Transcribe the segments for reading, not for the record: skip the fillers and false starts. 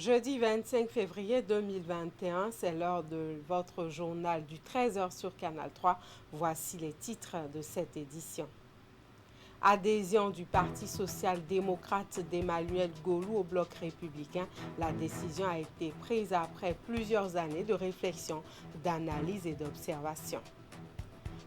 Jeudi 25 février 2021, c'est l'heure de votre journal du 13h sur Canal 3. Voici les titres de cette édition. Adhésion du Parti social-démocrate d'Emmanuel Golou au bloc républicain. La décision a été prise après plusieurs années de réflexion, d'analyse et d'observation.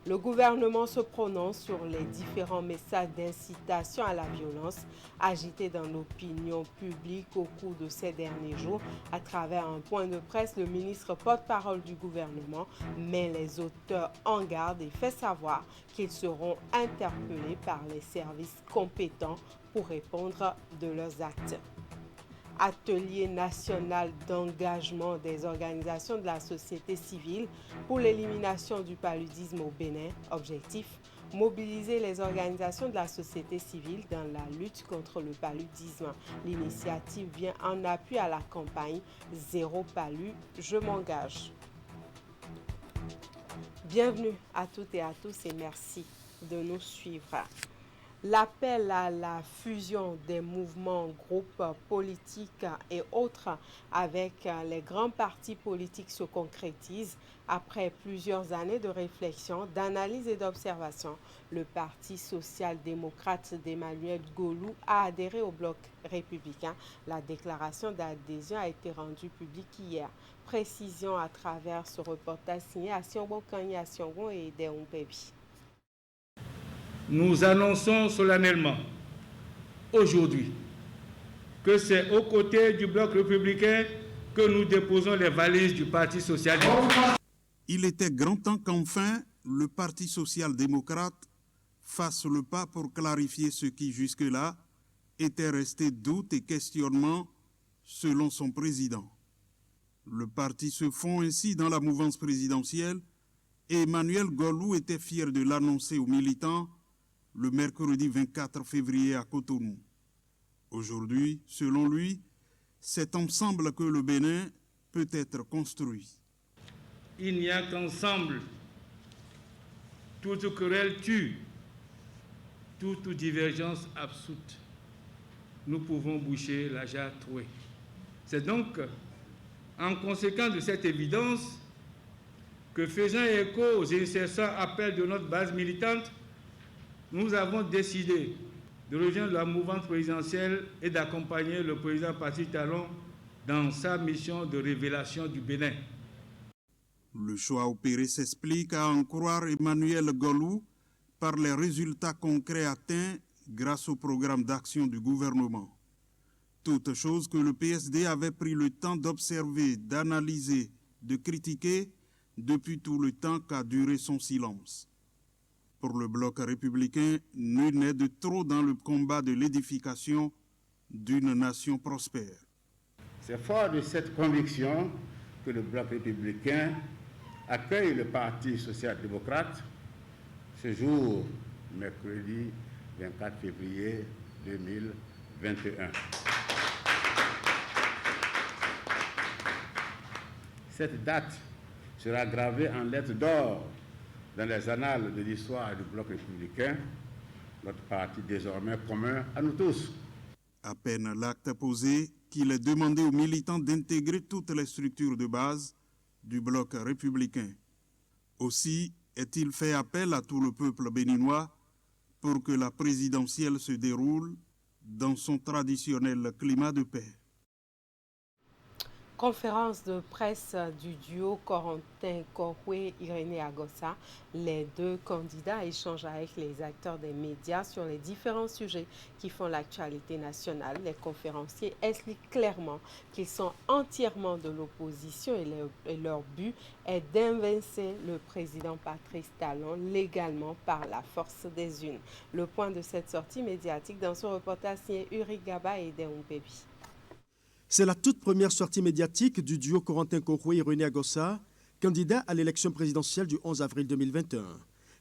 Le gouvernement se prononce sur les différents messages d'incitation à la violence agités dans l'opinion publique au cours de ces derniers jours. À travers un point de presse, le ministre porte-parole du gouvernement met les auteurs en garde et fait savoir qu'ils seront interpellés par les services compétents pour répondre de leurs actes. Atelier national d'engagement des organisations de la société civile pour l'élimination du paludisme au Bénin. Objectif, mobiliser les organisations de la société civile dans la lutte contre le paludisme. L'initiative vient en appui à la campagne Zéro Palud, je m'engage. Bienvenue à toutes et à tous et merci de nous suivre. L'appel à la fusion des mouvements, groupes politiques et autres avec les grands partis politiques se concrétise. Après plusieurs années de réflexion, d'analyse et d'observation, le Parti social-démocrate d'Emmanuel Golou a adhéré au bloc républicain. La déclaration d'adhésion a été rendue publique hier. Précision à travers ce reportage signé à Siongo Kanye Siongo et Deon Pebi. Nous annonçons solennellement aujourd'hui que c'est aux côtés du bloc républicain que nous déposons les valises du Parti social-démocrate. Il était grand temps qu'enfin le Parti social-démocrate fasse le pas pour clarifier ce qui jusque-là était resté doute et questionnement selon son président. Le parti se fond ainsi dans la mouvance présidentielle et Emmanuel Golou était fier de l'annoncer aux militants le mercredi 24 février à Cotonou. Aujourd'hui, selon lui, c'est ensemble que le Bénin peut être construit. Il n'y a qu'ensemble, toute querelle tue, toute divergence absoute. Nous pouvons boucher la jarre trouée. C'est donc en conséquence de cette évidence que, faisant écho aux incessants appels de notre base militante, nous avons décidé de rejoindre la mouvance présidentielle et d'accompagner le président Patrice Talon dans sa mission de révélation du Bénin. Le choix opéré s'explique, à en croire Emmanuel Golou, par les résultats concrets atteints grâce au programme d'action du gouvernement. Toute chose que le PSD avait pris le temps d'observer, d'analyser, de critiquer depuis tout le temps qu'a duré son silence. Pour le bloc républicain, nul n'est de trop dans le combat de l'édification d'une nation prospère. C'est fort de cette conviction que le bloc républicain accueille le Parti social-démocrate ce jour, mercredi 24 février 2021. Cette date sera gravée en lettres d'or dans les annales de l'histoire du bloc républicain, notre parti désormais commun à nous tous. À peine l'acte posé, qu'il est demandé aux militants d'intégrer toutes les structures de base du bloc républicain. Aussi est-il fait appel à tout le peuple béninois pour que la présidentielle se déroule dans son traditionnel climat de paix. Conférence de presse du duo Corentin Koroué-Irénée Agossa. Les deux candidats échangent avec les acteurs des médias sur les différents sujets qui font l'actualité nationale. Les conférenciers expliquent clairement qu'ils sont entièrement de l'opposition et leur but est d'invincer le président Patrice Talon légalement par la force des urnes. Le point de cette sortie médiatique dans ce reportage signé Uri Gaba et Deon Pebi. C'est la toute première sortie médiatique du duo Corentin Koroué et René Agossa, candidat à l'élection présidentielle du 11 avril 2021.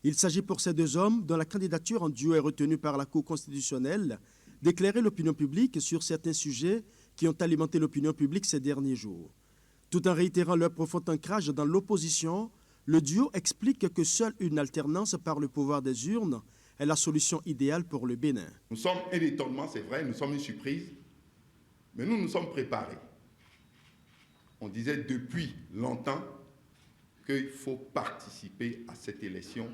Il s'agit pour ces deux hommes, dont la candidature en duo est retenue par la Cour constitutionnelle, d'éclairer l'opinion publique sur certains sujets qui ont alimenté l'opinion publique ces derniers jours. Tout en réitérant leur profond ancrage dans l'opposition, le duo explique que seule une alternance par le pouvoir des urnes est la solution idéale pour le Bénin. Nous sommes un étonnement, c'est vrai, nous sommes une surprise. Mais nous nous sommes préparés. On disait depuis longtemps qu'il faut participer à cette élection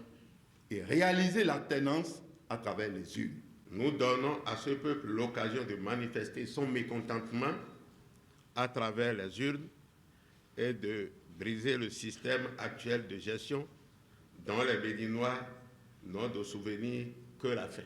et réaliser l'alternance à travers les urnes. Nous donnons à ce peuple l'occasion de manifester son mécontentement à travers les urnes et de briser le système actuel de gestion dont les Béninois n'ont de souvenir que la fin.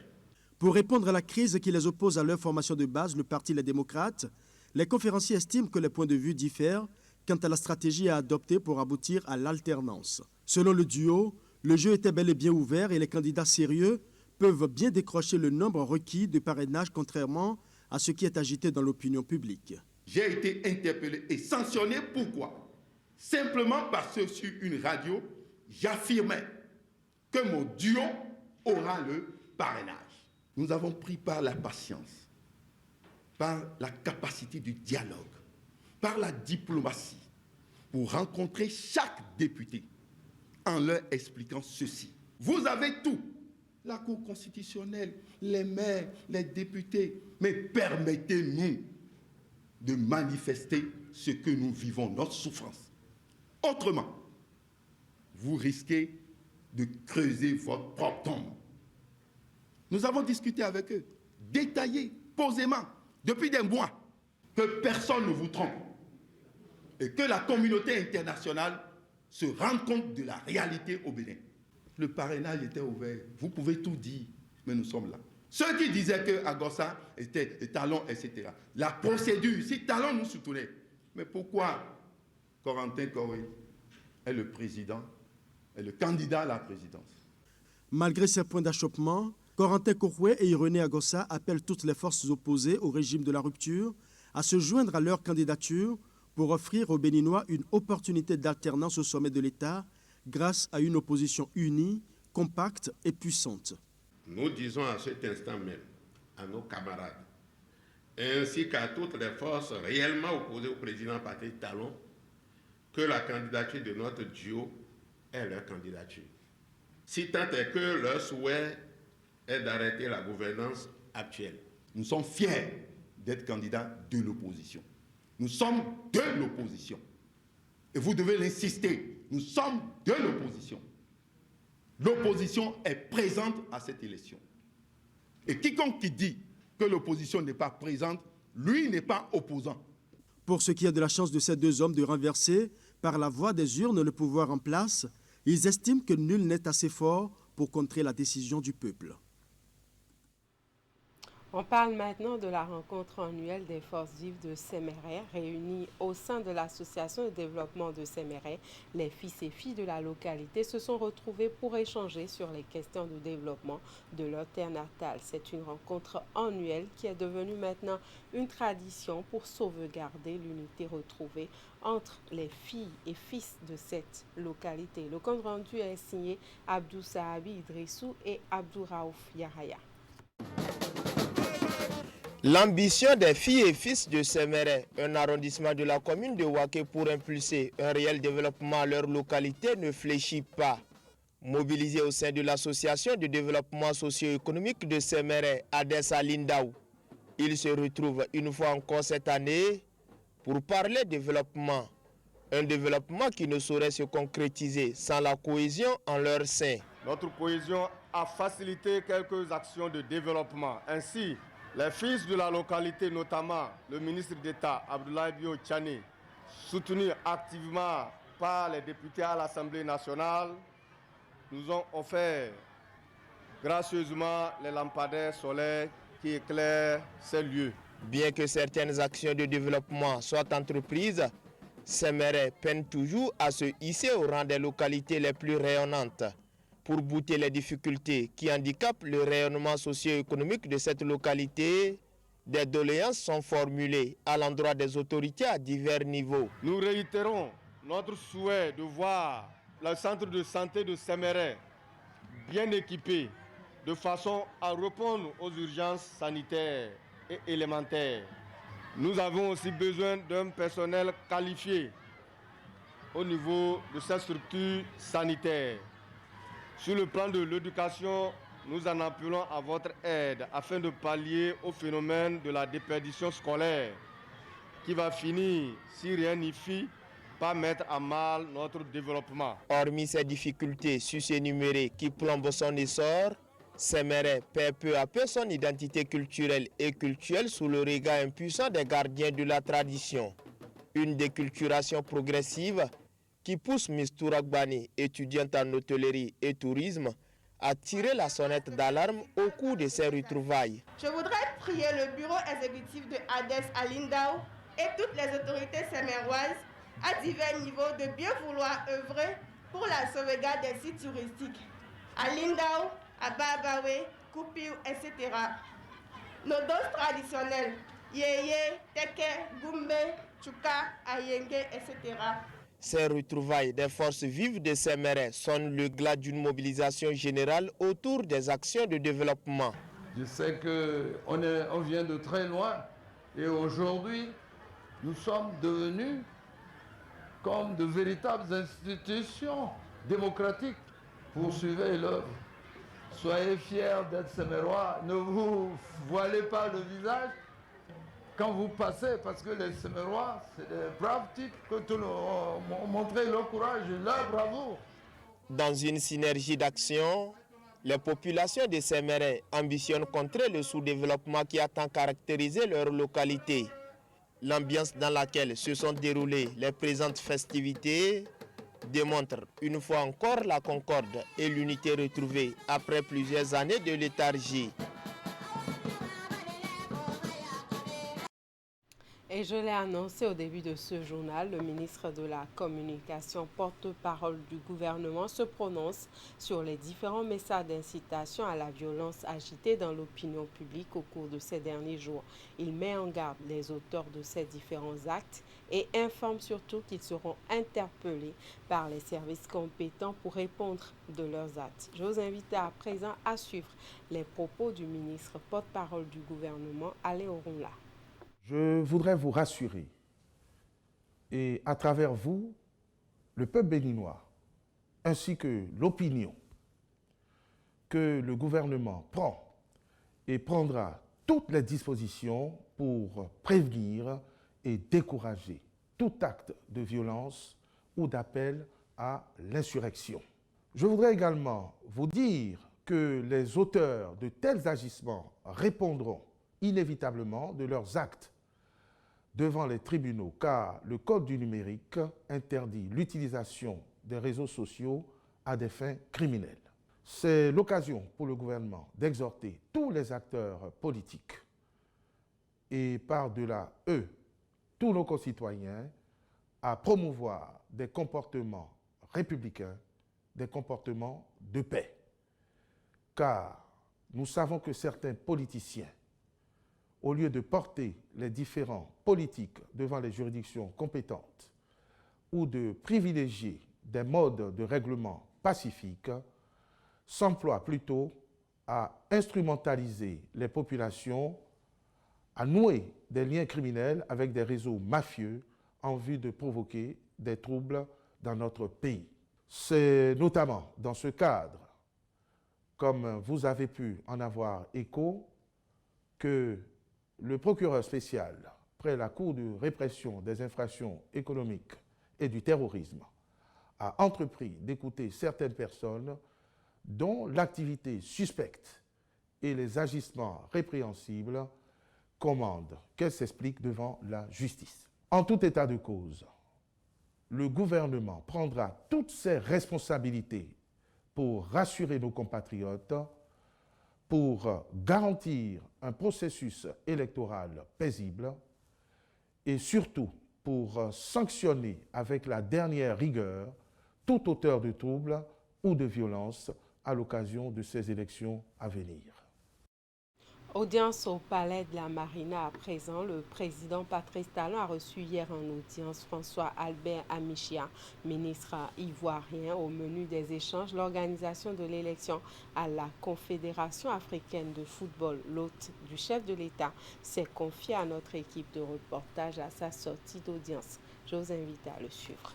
Pour répondre à la crise qui les oppose à leur formation de base, le Parti Les Démocrates, les conférenciers estiment que les points de vue diffèrent quant à la stratégie à adopter pour aboutir à l'alternance. Selon le duo, le jeu était bel et bien ouvert et les candidats sérieux peuvent bien décrocher le nombre requis de parrainage, contrairement à ce qui est agité dans l'opinion publique. J'ai été interpellé et sanctionné. Pourquoi? Simplement parce que sur une radio, j'affirmais que mon duo aura le parrainage. Nous avons pris par la patience, par la capacité du dialogue, par la diplomatie, pour rencontrer chaque député en leur expliquant ceci. Vous avez tout, la Cour constitutionnelle, les maires, les députés, mais permettez-nous de manifester ce que nous vivons, notre souffrance. Autrement, vous risquez de creuser votre propre tombe. Nous avons discuté avec eux, détaillé, posément, depuis des mois, que personne ne vous trompe et que la communauté internationale se rende compte de la réalité au Bénin. Le parrainage était ouvert. Vous pouvez tout dire, mais nous sommes là. Ceux qui disaient que Agossa était Talon, etc. La procédure, si Talon nous soutenait. Mais pourquoi Corentin Koroué est le président, est le candidat à la présidence? Malgré ces points d'achoppement, Corentin Koroué et René Agossa appellent toutes les forces opposées au régime de la rupture à se joindre à leur candidature pour offrir aux Béninois une opportunité d'alternance au sommet de l'État grâce à une opposition unie, compacte et puissante. Nous disons à cet instant même à nos camarades, ainsi qu'à toutes les forces réellement opposées au président Patrice Talon, que la candidature de notre duo est leur candidature. Si tant est que leur souhait est d'arrêter la gouvernance actuelle. Nous sommes fiers d'être candidats de l'opposition. Nous sommes de l'opposition. Et vous devez l'insister, nous sommes de l'opposition. L'opposition est présente à cette élection. Et quiconque qui dit que l'opposition n'est pas présente, lui n'est pas opposant. Pour ce qui est de la chance de ces deux hommes de renverser, par la voie des urnes, le pouvoir en place, ils estiment que nul n'est assez fort pour contrer la décision du peuple. On parle maintenant de la rencontre annuelle des forces vives de Sémérais, réunies au sein de l'association de développement de Sémérais. Les fils et filles de la localité se sont retrouvés pour échanger sur les questions de développement de leur terre natale. C'est une rencontre annuelle qui est devenue maintenant une tradition pour sauvegarder l'unité retrouvée entre les filles et fils de cette localité. Le compte rendu est signé Abdou Sahabi Idrissou et Abdou Raouf Yahaya. L'ambition des filles et fils de Sémérais, un arrondissement de la commune de Ouaké pour impulser un réel développement à leur localité ne fléchit pas. Mobilisés au sein de l'association de développement socio-économique de Sémérais, Adessa Lindaou, ils se retrouvent une fois encore cette année pour parler développement. Un développement qui ne saurait se concrétiser sans la cohésion en leur sein. Notre cohésion a facilité quelques actions de développement. Ainsi, les fils de la localité, notamment le ministre d'État Abdoulaye Bio Tchani, soutenu activement par les députés à l'Assemblée nationale, nous ont offert gracieusement les lampadaires solaires qui éclairent ces lieux. Bien que certaines actions de développement soient entreprises, Sémérais peine toujours à se hisser au rang des localités les plus rayonnantes. Pour bouter les difficultés qui handicapent le rayonnement socio-économique de cette localité, des doléances sont formulées à l'endroit des autorités à divers niveaux. Nous réitérons notre souhait de voir le centre de santé de Sémérais bien équipé de façon à répondre aux urgences sanitaires et élémentaires. Nous avons aussi besoin d'un personnel qualifié au niveau de cette structure sanitaire. Sur le plan de l'éducation, nous en appelons à votre aide afin de pallier au phénomène de la déperdition scolaire. qui va finir, si rien n'y fit, par mettre à mal notre développement. Hormis ces difficultés susénumérées qui plombent son essor, Séméré perd peu à peu son identité culturelle et cultuelle sous le regard impuissant des gardiens de la tradition. Une déculturation progressive qui pousse Mistoura Gbani, étudiante en hôtellerie et tourisme, à tirer la sonnette d'alarme au cours de ces retrouvailles. Je voudrais prier le bureau exécutif de ADES à Lindao et toutes les autorités séméroises à divers niveaux de bien vouloir œuvrer pour la sauvegarde des sites touristiques. À Lindao, à Babawe, Kupiu, etc. Nos danses traditionnelles, Yeye, Teke, Gumbe, Chuka, Ayenge, etc. Ces retrouvailles des forces vives de Séméré sonnent le glas d'une mobilisation générale autour des actions de développement. Je sais qu'on vient de très loin et aujourd'hui, nous sommes devenus comme de véritables institutions démocratiques. Poursuivez l'œuvre. Soyez fiers d'être Sémérois. Ne vous voilez pas le visage quand vous passez, parce que les Sémérois, c'est des braves types que tout ont montré leur courage et leur bravoure. Dans une synergie d'action, les populations de Séméré ambitionnent contrer le sous-développement qui a tant caractérisé leur localité. L'ambiance dans laquelle se sont déroulées les présentes festivités démontre une fois encore la concorde et l'unité retrouvée après plusieurs années de léthargie. Et je l'ai annoncé au début de ce journal, le ministre de la Communication, porte-parole du gouvernement, se prononce sur les différents messages d'incitation à la violence agités dans l'opinion publique au cours de ces derniers jours. Il met en garde les auteurs de ces différents actes et informe surtout qu'ils seront interpellés par les services compétents pour répondre de leurs actes. Je vous invite à présent à suivre les propos du ministre porte-parole du gouvernement, Alain Orunla. Je voudrais vous rassurer, et à travers vous, le peuple béninois, ainsi que l'opinion, que le gouvernement prend et prendra toutes les dispositions pour prévenir et décourager tout acte de violence ou d'appel à l'insurrection. Je voudrais également vous dire que les auteurs de tels agissements répondront inévitablement de leurs actes devant les tribunaux, car le Code du numérique interdit l'utilisation des réseaux sociaux à des fins criminelles. C'est l'occasion pour le gouvernement d'exhorter tous les acteurs politiques et par-delà eux, tous nos concitoyens, à promouvoir des comportements républicains, des comportements de paix. Car nous savons que certains politiciens, au lieu de porter les différends politiques devant les juridictions compétentes ou de privilégier des modes de règlement pacifiques, s'emploient plutôt à instrumentaliser les populations, à nouer des liens criminels avec des réseaux mafieux en vue de provoquer des troubles dans notre pays. C'est notamment dans ce cadre, comme vous avez pu en avoir écho, que le procureur spécial, près la Cour de répression des infractions économiques et du terrorisme, a entrepris d'écouter certaines personnes dont l'activité suspecte et les agissements répréhensibles commandent qu'elles s'expliquent devant la justice. En tout état de cause, le gouvernement prendra toutes ses responsabilités pour rassurer nos compatriotes, pour garantir un processus électoral paisible et surtout pour sanctionner avec la dernière rigueur tout auteur de troubles ou de violences à l'occasion de ces élections à venir. Audience au Palais de la Marina à présent. Le président Patrice Talon a reçu hier en audience François Albert Amichia, ministre ivoirien. Au menu des échanges, l'organisation de l'élection à la Confédération africaine de football. L'hôte du chef de l'État s'est confié à notre équipe de reportage à sa sortie d'audience. Je vous invite à le suivre.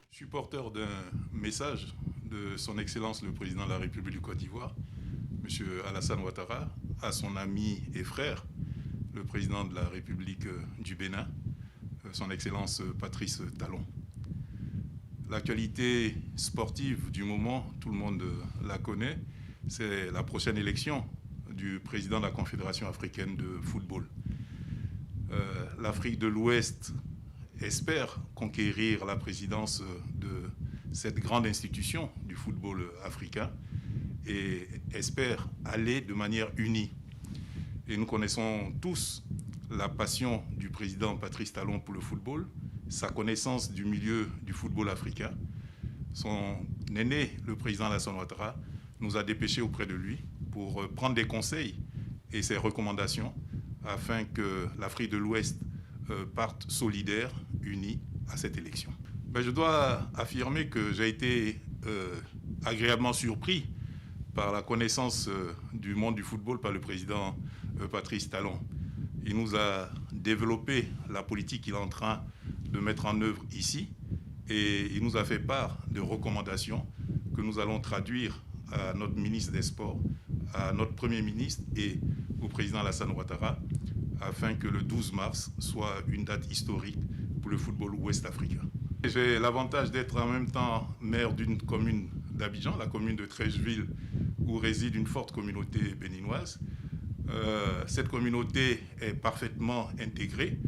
Je suis porteur d'un message de son Excellence le Président de la République du Côte d'Ivoire, M. Alassane Ouattara, à son ami et frère, le Président de la République du Bénin, son Excellence Patrice Talon. L'actualité sportive du moment, tout le monde la connaît, c'est la prochaine élection du président de la Confédération africaine de football. L'Afrique de l'Ouest espère conquérir la présidence de cette grande institution du football africain et espère aller de manière unie. Et nous connaissons tous la passion du président Patrice Talon pour le football, sa connaissance du milieu du football africain. Son aîné, le président Alassane Ouattara, nous a dépêchés auprès de lui pour prendre des conseils et ses recommandations afin que l'Afrique de l'Ouest parte solidaire, unie à cette élection. Je dois affirmer que j'ai été agréablement surpris par la connaissance du monde du football par le président Patrice Talon. Il nous a développé la politique qu'il est en train de mettre en œuvre ici et il nous a fait part de recommandations que nous allons traduire à notre ministre des Sports, à notre Premier ministre et au président Alassane Ouattara afin que le 12 mars soit une date historique pour le football ouest-africain. J'ai l'avantage d'être en même temps maire d'une commune d'Abidjan, la commune de Trècheville, où réside une forte communauté béninoise. Cette communauté est parfaitement intégrée.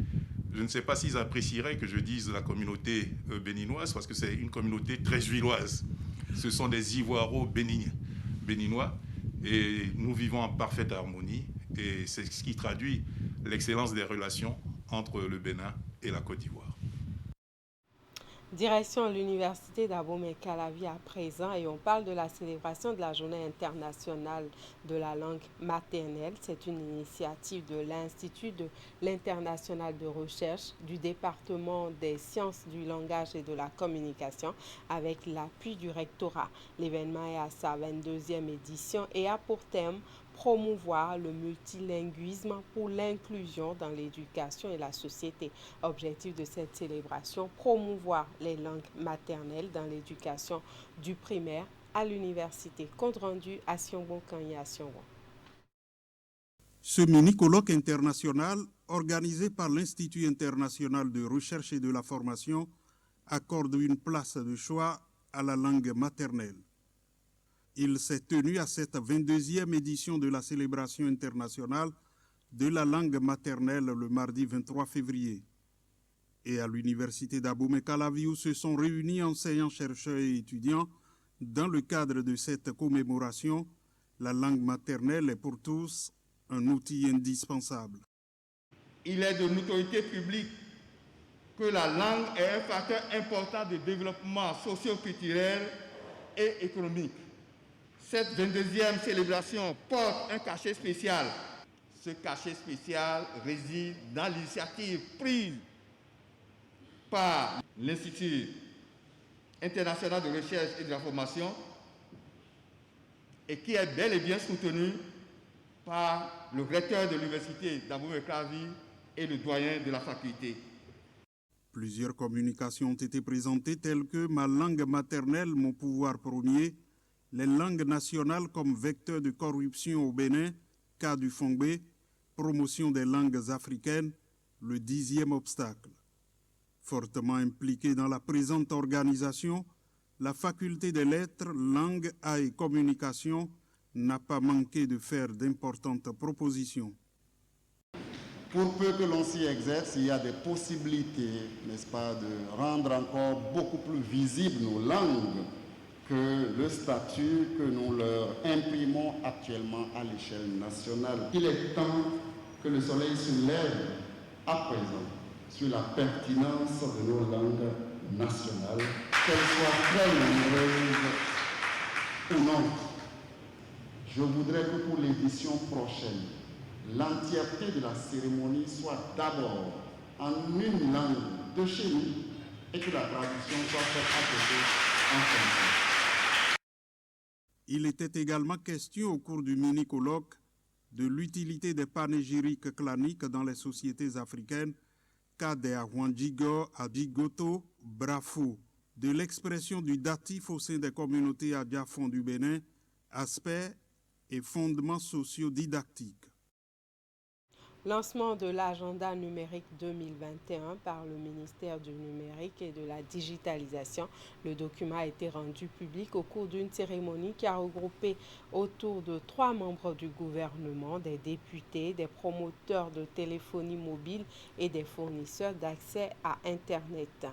Je ne sais pas s'ils apprécieraient que je dise la communauté béninoise, parce que c'est une communauté trèchevilloise. Ce sont des Ivoiros béninois, et nous vivons en parfaite harmonie, et c'est ce qui traduit l'excellence des relations entre le Bénin et la Côte d'Ivoire. Direction l'université d'Abomey-Calavi à présent et on parle de la célébration de la Journée internationale de la langue maternelle. C'est une initiative de l'Institut de l'International de recherche du département des sciences du langage et de la communication avec l'appui du rectorat. L'événement est à sa 22e édition et a pour thème promouvoir le multilinguisme pour l'inclusion dans l'éducation et la société. Objectif de cette célébration, promouvoir les langues maternelles dans l'éducation du primaire à l'université. Compte rendu à Siongbon Kanye à Siongbon. Ce mini-colloque international, organisé par l'Institut international de recherche et de la formation, accorde une place de choix à la langue maternelle. Il s'est tenu à cette 22e édition de la célébration internationale de la langue maternelle le mardi 23 février. Et à l'université d'Abomey-Calavi où se sont réunis enseignants, chercheurs et étudiants dans le cadre de cette commémoration, la langue maternelle est pour tous un outil indispensable. Il est de notoriété publique que la langue est un facteur important de développement socio-culturel et économique. Cette 22e célébration porte un cachet spécial. Ce cachet spécial réside dans l'initiative prise par l'Institut international de recherche et de la formation et qui est bel et bien soutenue par le recteur de l'université d'Abomey-Calavi et le doyen de la faculté. Plusieurs communications ont été présentées telles que « Ma langue maternelle, mon pouvoir premier », les langues nationales comme vecteur de corruption au Bénin, cas du Fongbe, promotion des langues africaines, le 10e obstacle. Fortement impliquée dans la présente organisation, la faculté des lettres, langues, arts et communication n'a pas manqué de faire d'importantes propositions. Pour peu que l'on s'y exerce, il y a des possibilités, n'est-ce pas, de rendre encore beaucoup plus visibles nos langues que le statut que nous leur imprimons actuellement à l'échelle nationale. Il est temps que le soleil se lève à présent sur la pertinence de nos langues nationales, qu'elles soient très nombreuses ou non. Je voudrais que pour l'édition prochaine, l'entièreté de la cérémonie soit d'abord en une langue de chez nous et que la traduction soit faite à côté en français. Il était également question au cours du mini-colloque de l'utilité des panégyriques claniques dans les sociétés africaines, cas des Ahwandigo, Adigoto, Brafo, de l'expression du datif au sein des communautés adiafon du Bénin, aspects et fondements sociaux didactiques. Lancement de l'agenda numérique 2021 par le ministère du Numérique et de la Digitalisation. Le document a été rendu public au cours d'une cérémonie qui a regroupé autour de 3 membres du gouvernement, des députés, des promoteurs de téléphonie mobile et des fournisseurs d'accès à Internet.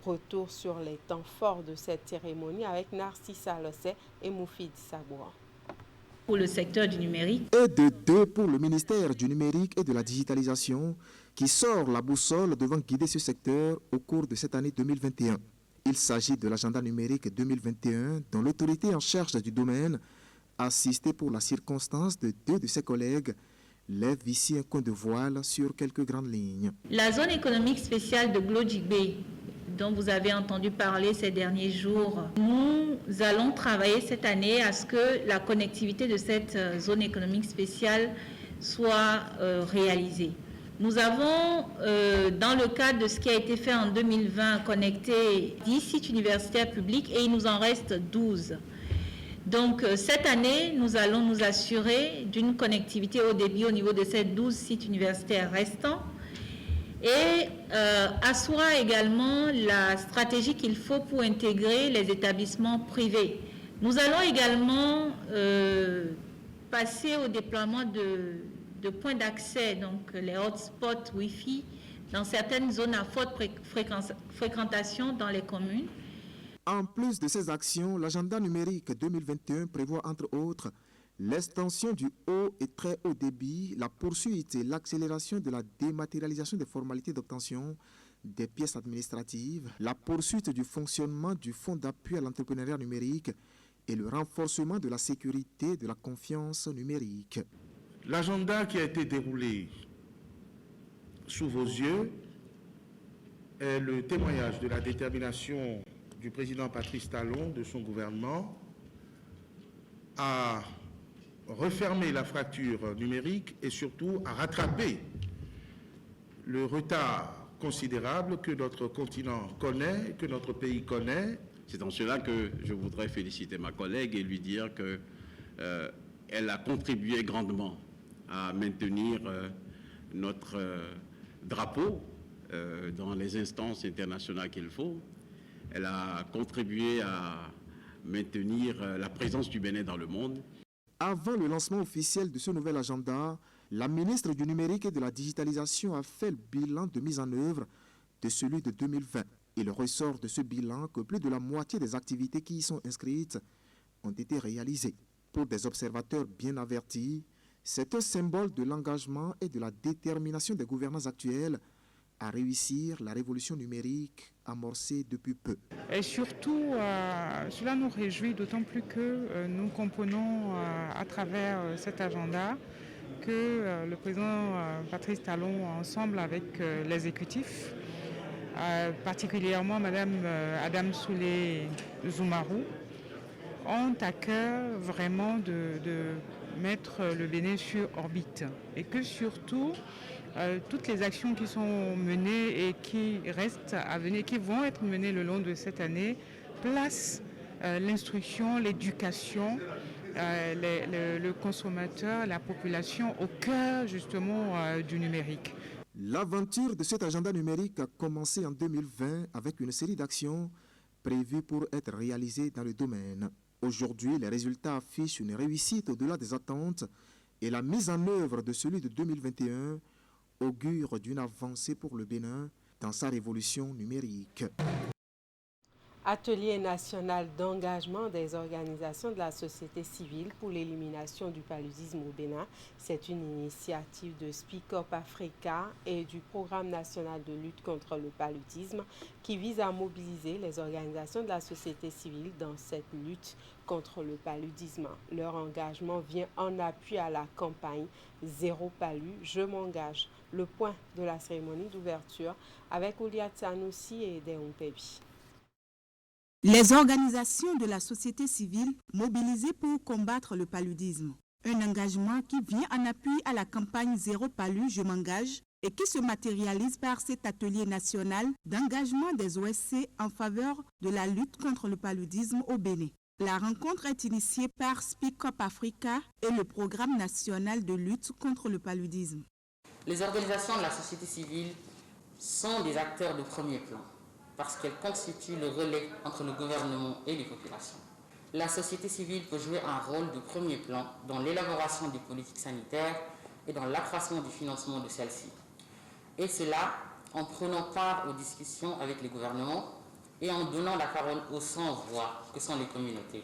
Retour sur les temps forts de cette cérémonie avec Narcissa Lossé et Moufid Saboua. Pour le secteur du numérique. Et de 2 pour le ministère du Numérique et de la Digitalisation qui sort la boussole devant guider ce secteur au cours de cette année 2021. Il s'agit de l'agenda numérique 2021 dont l'autorité en charge du domaine, assistée pour la circonstance de 2 de ses collègues, lève ici un coin de voile sur quelques grandes lignes. La zone économique spéciale de Glodjigbe, dont vous avez entendu parler ces derniers jours, nous allons travailler cette année à ce que la connectivité de cette zone économique spéciale soit réalisée. Nous avons, dans le cadre de ce qui a été fait en 2020, connecté 10 sites universitaires publics et il nous en reste 12. Donc cette année, nous allons nous assurer d'une connectivité haut débit au niveau de ces 12 sites universitaires restants et asseoir également la stratégie qu'il faut pour intégrer les établissements privés. Nous allons également passer au déploiement de points d'accès, donc les hotspots Wi-Fi, dans certaines zones à forte fréquentation dans les communes. En plus de ces actions, l'agenda numérique 2021 prévoit entre autres l'extension du haut et très haut débit, la poursuite et l'accélération de la dématérialisation des formalités d'obtention des pièces administratives, la poursuite du fonctionnement du fonds d'appui à l'entrepreneuriat numérique et le renforcement de la sécurité et de la confiance numérique. L'agenda qui a été déroulé sous vos yeux est le témoignage de la détermination du président Patrice Talon, de son gouvernement, à refermer la fracture numérique et surtout à rattraper le retard considérable que notre continent connaît, que notre pays connaît. C'est en cela que je voudrais féliciter ma collègue et lui dire qu'elle a contribué grandement à maintenir notre drapeau dans les instances internationales qu'il faut. Elle a contribué à maintenir la présence du Bénin dans le monde. Avant le lancement officiel de ce nouvel agenda, la ministre du Numérique et de la Digitalisation a fait le bilan de mise en œuvre de celui de 2020. Il ressort de ce bilan que plus de la moitié des activités qui y sont inscrites ont été réalisées. Pour des observateurs bien avertis, c'est un symbole de l'engagement et de la détermination des gouvernants actuels à réussir la révolution numérique amorcée depuis peu. Et surtout, cela nous réjouit d'autant plus que nous comprenons à travers cet agenda que le président Patrice Talon, ensemble avec l'exécutif, particulièrement Mme Adam Soulé Zoumarou, ont à cœur vraiment de mettre le Bénin sur orbite et que surtout toutes les actions qui sont menées et qui restent à venir, qui vont être menées le long de cette année, placent l'instruction, l'éducation, le consommateur, la population au cœur justement du numérique. L'aventure de cet agenda numérique a commencé en 2020 avec une série d'actions prévues pour être réalisées dans le domaine. Aujourd'hui, les résultats affichent une réussite au-delà des attentes et la mise en œuvre de celui de 2021 augure d'une avancée pour le Bénin dans sa révolution numérique. Atelier national d'engagement des organisations de la société civile pour l'élimination du paludisme au Bénin. C'est une initiative de Speak Up Africa et du Programme national de lutte contre le paludisme qui vise à mobiliser les organisations de la société civile dans cette lutte contre le paludisme. Leur engagement vient en appui à la campagne Zéro Palu, je m'engage. Le point de la cérémonie d'ouverture avec Ouliat Sanoussi et Deon Pebi. Les organisations de la société civile mobilisées pour combattre le paludisme. Un engagement qui vient en appui à la campagne Zéro Palu, je m'engage et qui se matérialise par cet atelier national d'engagement des OSC en faveur de la lutte contre le paludisme au Bénin. La rencontre est initiée par Speak Up Africa et le Programme national de lutte contre le paludisme. Les organisations de la société civile sont des acteurs de premier plan parce qu'elles constituent le relais entre le gouvernement et les populations. La société civile peut jouer un rôle de premier plan dans l'élaboration des politiques sanitaires et dans l'accroissement du financement de celles-ci. Et cela en prenant part aux discussions avec les gouvernements et en donnant la parole aux sans-voix que sont les communautés.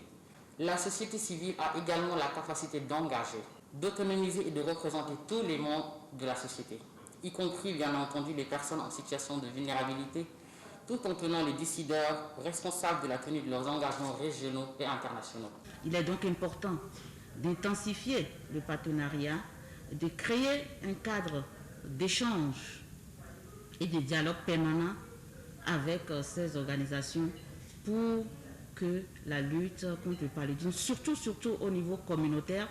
La société civile a également la capacité d'engager, d'autonomiser et de représenter tous les membres de la société, y compris bien entendu les personnes en situation de vulnérabilité, tout en tenant les décideurs responsables de la tenue de leurs engagements régionaux et internationaux. Il est donc important d'intensifier le partenariat, de créer un cadre d'échange et de dialogue permanent avec ces organisations pour que la lutte contre le paludisme, surtout au niveau communautaire,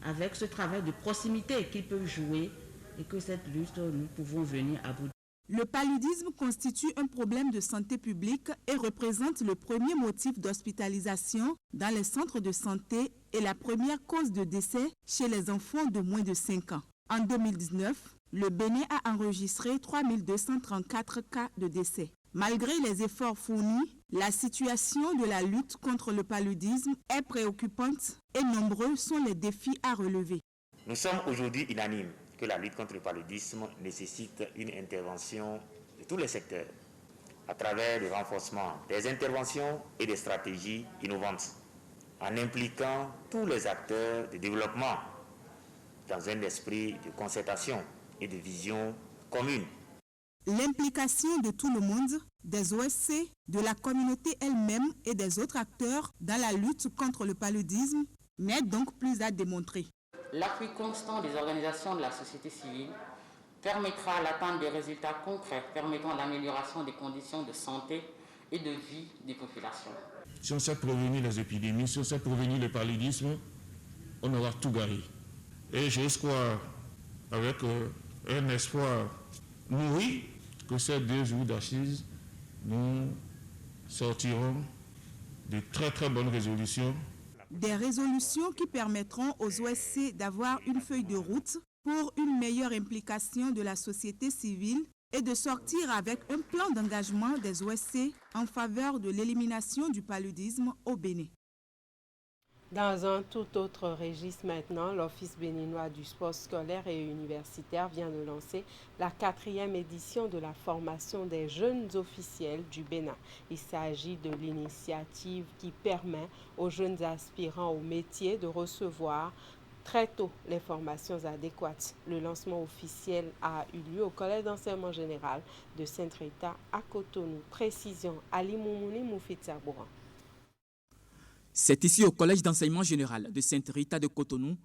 avec ce travail de proximité qu'ils peuvent jouer et que cette lutte, nous pouvons venir à bout. Le paludisme constitue un problème de santé publique et représente le premier motif d'hospitalisation dans les centres de santé et la première cause de décès chez les enfants de moins de 5 ans. En 2019, le Bénin a enregistré 3234 cas de décès. Malgré les efforts fournis, la situation de la lutte contre le paludisme est préoccupante et nombreux sont les défis à relever. Nous sommes aujourd'hui unanimes que la lutte contre le paludisme nécessite une intervention de tous les secteurs à travers le renforcement des interventions et des stratégies innovantes en impliquant tous les acteurs de développement dans un esprit de concertation et de vision commune. L'implication de tout le monde, des OSC, de la communauté elle-même et des autres acteurs dans la lutte contre le paludisme n'est donc plus à démontrer. L'appui constant des organisations de la société civile permettra l'atteinte des résultats concrets permettant l'amélioration des conditions de santé et de vie des populations. Si on sait prévenir les épidémies, si on sait prévenir le paludisme, on aura tout gagné. Et j'ose croire, avec un espoir nourri, que ces 2 jours d'assises, nous sortirons de très très bonnes résolutions. Des résolutions qui permettront aux OSC d'avoir une feuille de route pour une meilleure implication de la société civile et de sortir avec un plan d'engagement des OSC en faveur de l'élimination du paludisme au Bénin. Dans un tout autre registre maintenant, l'Office béninois du sport scolaire et universitaire vient de lancer la 4e édition de la formation des jeunes officiels du Bénin. Il s'agit de l'initiative qui permet aux jeunes aspirants au métier de recevoir très tôt les formations adéquates. Le lancement officiel a eu lieu au Collège d'enseignement général de Sainte-Rita à Cotonou. Précision, Ali Moumouni Moufita Bouran. C'est ici au Collège d'enseignement général de Sainte-Rita de Cotonou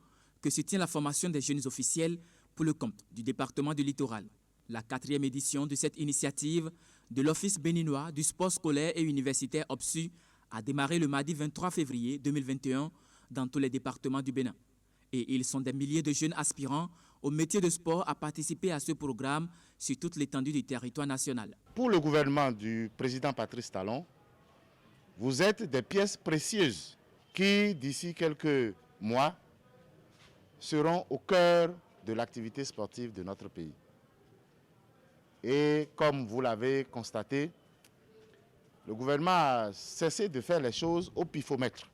que se tient la formation des jeunes officiels pour le compte du département du Littoral. La 4e édition de cette initiative de l'Office béninois du sport scolaire et universitaire OPSU a démarré le mardi 23 février 2021 dans tous les départements du Bénin. Et ils sont des milliers de jeunes aspirants au métier de sport à participer à ce programme sur toute l'étendue du territoire national. Pour le gouvernement du président Patrice Talon, vous êtes des pièces précieuses qui, d'ici quelques mois, seront au cœur de l'activité sportive de notre pays. Et comme vous l'avez constaté, le gouvernement a cessé de faire les choses au pifomètre.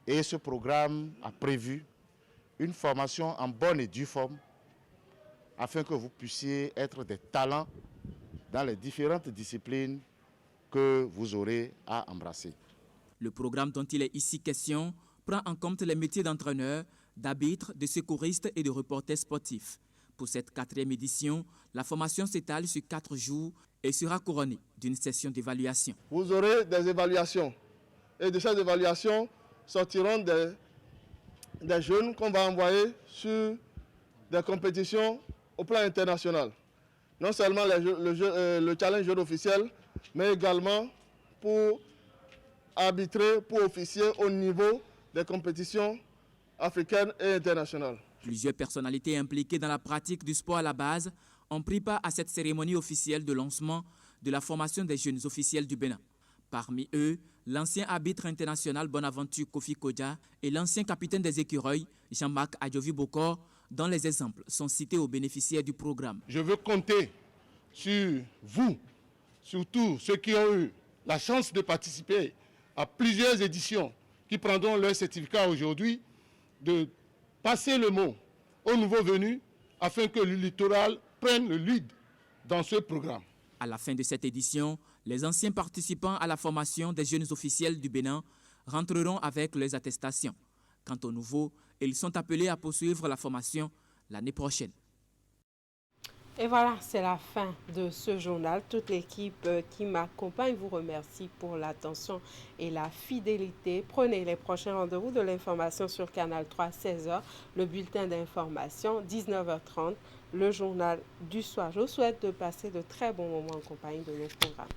Et ce programme a prévu une formation en bonne et due forme afin que vous puissiez être des talents dans les différentes disciplines que vous aurez à embrasser. Le programme dont il est ici question prend en compte les métiers d'entraîneur, d'arbitre, de secouriste et de reporter sportif. Pour cette 4e édition, la formation s'étale sur 4 jours et sera couronnée d'une session d'évaluation. Vous aurez des évaluations et de ces évaluations sortiront des jeunes qu'on va envoyer sur des compétitions au plan international. Non seulement le challenge jeune officiel, mais également pour arbitrer, pour officier au niveau des compétitions africaines et internationales. Plusieurs personnalités impliquées dans la pratique du sport à la base ont pris part à cette cérémonie officielle de lancement de la formation des jeunes officiels du Bénin. Parmi eux, l'ancien arbitre international Bonaventure Kofi Kodja et l'ancien capitaine des écureuils Jean-Marc Adjovi Bokor, dont les exemples sont cités aux bénéficiaires du programme. Je veux compter sur vous, surtout ceux qui ont eu la chance de participer à plusieurs éditions, qui prendront leur certificat aujourd'hui, de passer le mot aux nouveaux venus afin que le littoral prenne le lead dans ce programme. À la fin de cette édition, les anciens participants à la formation des jeunes officiels du Bénin rentreront avec leurs attestations. Quant aux nouveaux, ils sont appelés à poursuivre la formation l'année prochaine. Et voilà, c'est la fin de ce journal. Toute l'équipe qui m'accompagne vous remercie pour l'attention et la fidélité. Prenez les prochains rendez-vous de l'information sur Canal 3, 16h, le bulletin d'information, 19h30, le journal du soir. Je vous souhaite de passer de très bons moments en compagnie de nos programmes.